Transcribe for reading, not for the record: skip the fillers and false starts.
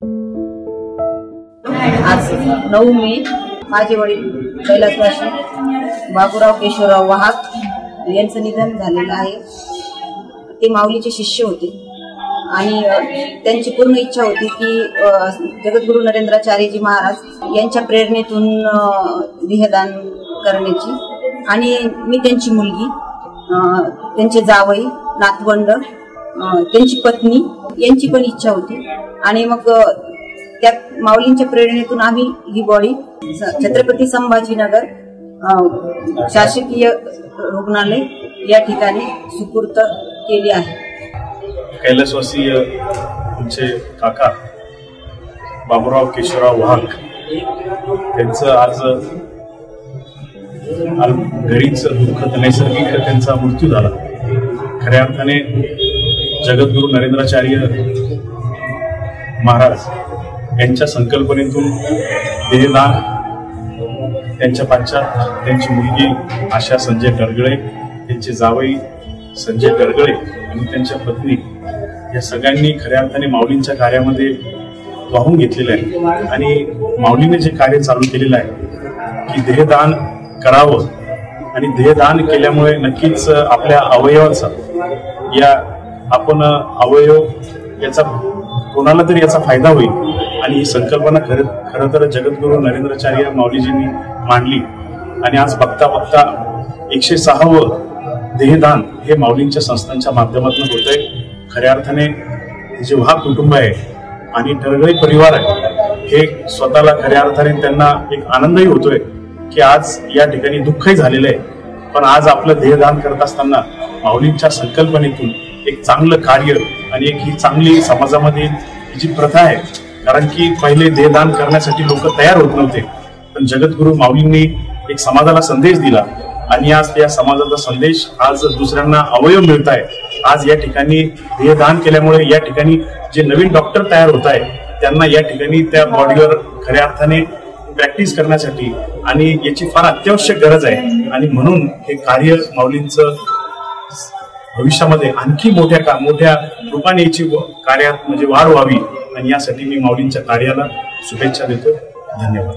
आज 9 मे माझे वडील कैलासवासी बाबूराव केशवराव वाहक यांचं निधन झालेलं आहे। ते माऊलीचे शिष्य होते आणि त्यांची पूर्ण इच्छा होती की जगद्गुरु नरेंद्राचार्यजी महाराज यांच्या प्रेरणेतून देहदान करण्याची, आणि मी त्यांची मुलगी, त्यांचे जावई, नातवंड, त्यांची पत्नी यांची पण इच्छा होती। आणि मग त्या माऊलींच्या प्रेरणेतून आम्ही ही बॉडी छत्रपती संभाजीनगर शासकीय रुग्णालय या ठिकाणी सुपूर्द केली आहे। कैलासवासी आमचे काका बाबूराव केशवराव वाहक त्यांचं आज घरीच दुःखद नैसर्गिक त्यांचा मृत्यू झाला। खऱ्या अर्थाने जगद्गुरु नरेंद्राचार्य महाराज यांच्या संकल्पनेतून देहदान, त्यांच्या पाश्चात त्यांची मुलगी आशा संजय डरगळे, त्यांचे जावई संजय डरगळे आणि त्यांच्या पत्नी या सगळ्यांनी खऱ्या अर्थाने माऊलींच्या कार्यामध्ये वाहून घेतलेलं आहे। आणि माऊलीने जे कार्य चालू केलेलं आहे की देहदान करावं, आणि देहदान केल्यामुळे नक्कीच आपल्या अवयवाचा आपण अवयव याचा कोणाला तरी याचा फायदा होईल। आणि ही संकल्पना खरं तर जगद्गुरु नरेंद्राचार्य माऊलीजींनी मांडली, आणि आज बघता बघता 106वे देहदान हे माऊलींच्या संस्थांच्या माध्यमातून होत आहे। खऱ्या अर्थाने जे वाहक कुटुंब आहे आणि डरगळे परिवार आहे हे स्वतःला खऱ्या अर्थाने त्यांना एक आनंदही होतोय की आज या ठिकाणी दुःखही झालेलं आहे, पण आज आपलं देहदान करत असताना माऊलींच्या संकल्पनेतून एक चांगलं कार्य आणि एक ही चांगली समाजामध्ये जी प्रथा आहे, कारण की पहिले देहदान करण्यासाठी लोक तयार होत नव्हते, पण जगद्गुरु माऊलींनी एक समाजाला संदेश दिला आणि आज त्या समाजाचा संदेश आज दुसऱ्यांना अवयव मिळत आहे। आज या ठिकाणी देहदान केल्यामुळे या ठिकाणी जे नवीन डॉक्टर तयार होत आहे त्यांना या ठिकाणी त्या बॉडीवर खऱ्या अर्थाने प्रॅक्टिस करण्यासाठी आणि याची फार अत्यावश्यक गरज आहे, आणि म्हणून हे कार्य माऊलींचं भविष्यामध्ये आणखी मोठ्या रूपाने याची कार्यात म्हणजे वाढ व्हावी, आणि यासाठी मी माऊलींच्या कार्याला शुभेच्छा देतो। धन्यवाद।